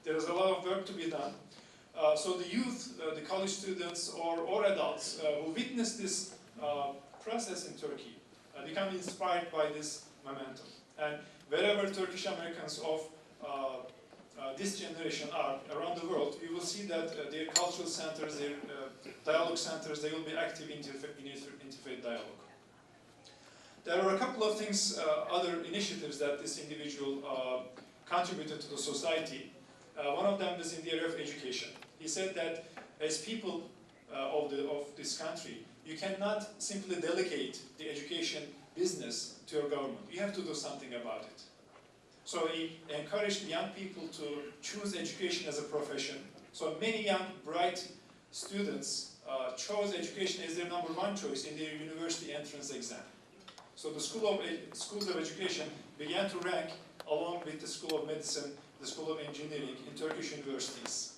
There's a lot of work to be done. So the youth, the college students or adults who witness this process in Turkey become inspired by this momentum. And wherever Turkish Americans of this generation are around the world, you will see that their cultural centers, their dialogue centers, they will be active in interfaith dialogue. There are a couple of things, other initiatives that this individual contributed to the society. One of them is in the area of education. He said that as people of this country, you cannot simply delegate the education business to your government. You have to do something about it. So he encouraged young people to choose education as a profession. So many young, bright students chose education as their #1 choice in their university entrance exam. So the schools of education began to rank along with the School of Medicine, the School of Engineering in Turkish universities.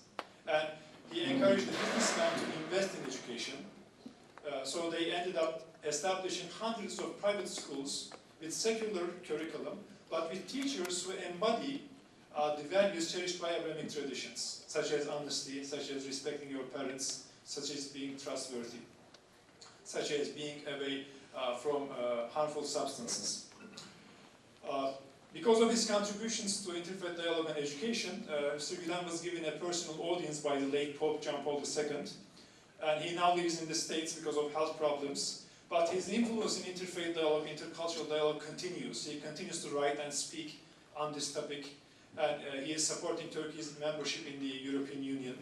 And he encouraged the businessmen to invest in education. So they ended up establishing hundreds of private schools with secular curriculum, but with teachers who embody the values cherished by Abrahamic traditions, such as honesty, such as respecting your parents, such as being trustworthy, such as being away from harmful substances. Because of his contributions to interfaith dialogue and education, Mr. Gülen was given a personal audience by the late Pope John Paul II, and he now lives in the States because of health problems. But his influence in interfaith dialogue, intercultural dialogue continues. He continues to write and speak on this topic, and he is supporting Turkey's membership in the European Union.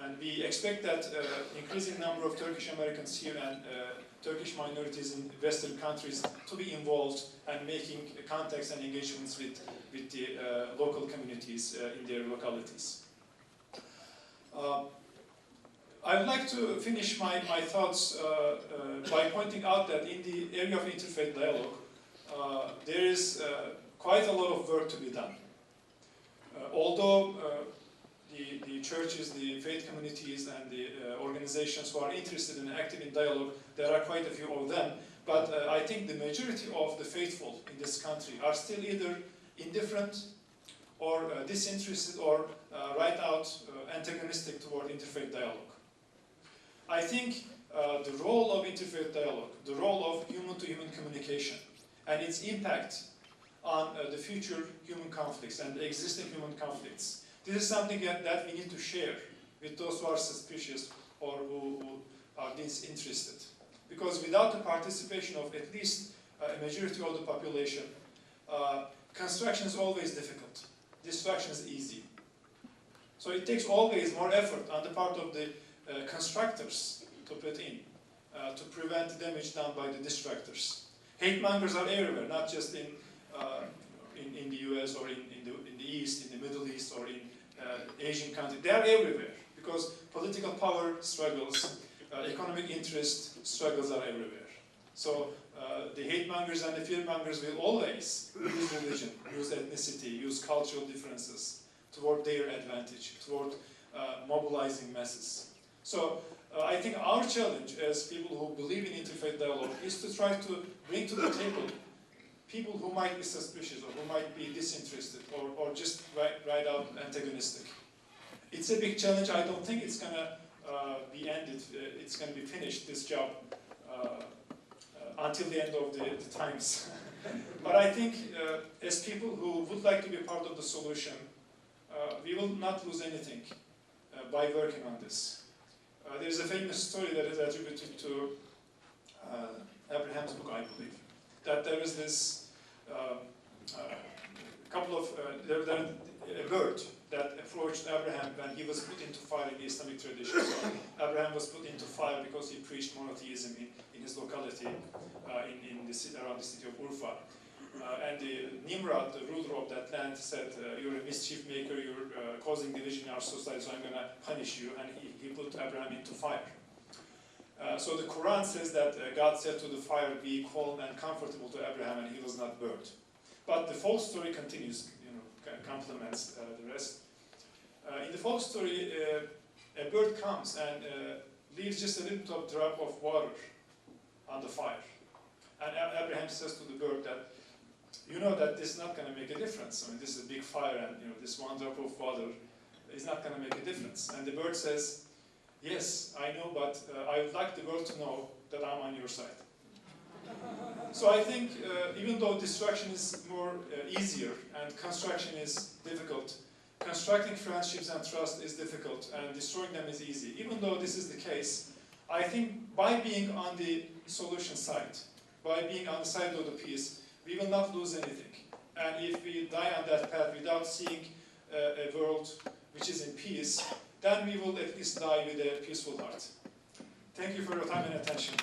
And we expect that increasing number of Turkish Americans here and Turkish minorities in Western countries to be involved and making contacts and engagements with the local communities in their localities. I would like to finish my thoughts by pointing out that in the area of interfaith dialogue, there is quite a lot of work to be done. Although the churches, the faith communities, and the organizations who are interested and active in dialogue, there are quite a few of them, but I think the majority of the faithful in this country are still either indifferent or disinterested or right out antagonistic toward interfaith dialogue. I think the role of interfaith dialogue, the role of human-to-human communication, and its impact on the future human conflicts and the existing human conflicts, this is something that we need to share with those who are suspicious or who are disinterested. Because without the participation of at least a majority of the population, construction is always difficult. Destruction is easy. So it takes always more effort on the part of the constructors to put in, to prevent damage done by the destructors. Hate mongers are everywhere, not just in the US or in the East, in the Middle East, or in Asian countries. They are everywhere because political power struggles, economic interest struggles are everywhere. So the hate mongers and the fear mongers will always use religion, use ethnicity, use cultural differences toward their advantage, toward mobilizing masses. So I think our challenge as people who believe in interfaith dialogue is to try to bring to the table people who might be suspicious or who might be disinterested or just right out antagonistic. It's a big challenge. I don't think it's going to be ended. It's going to be finished, this job, until the end of the times. But I think as people who would like to be part of the solution, we will not lose anything by working on this. There's a famous story that is attributed to Abraham's book, I believe, that there is this a bird that approached Abraham when he was put into fire in the Islamic tradition. So Abraham was put into fire because he preached monotheism in his locality, around the city of Urfa. And the Nimrod, the ruler of that land, said, you're a mischief maker, you're causing division in our society, so I'm going to punish you. And he put Abraham into fire. So the Quran says that God said to the fire, be calm and comfortable to Abraham, and he was not burnt. But the folk story continues, complements the rest. In the folk story, a bird comes and leaves just a little drop of water on the fire. And Abraham says to the bird that you know that this is not going to make a difference. I mean, this is a big fire, and this one drop of water is not going to make a difference. And the bird says, yes, I know, but I would like the world to know that I'm on your side. So I think even though destruction is more easier and construction is difficult, constructing friendships and trust is difficult and destroying them is easy. Even though this is the case, I think by being on the solution side, by being on the side of the peace, we will not lose anything. And if we die on that path without seeing a world which is in peace, then we will at least die with a peaceful heart. Thank you for your time and attention.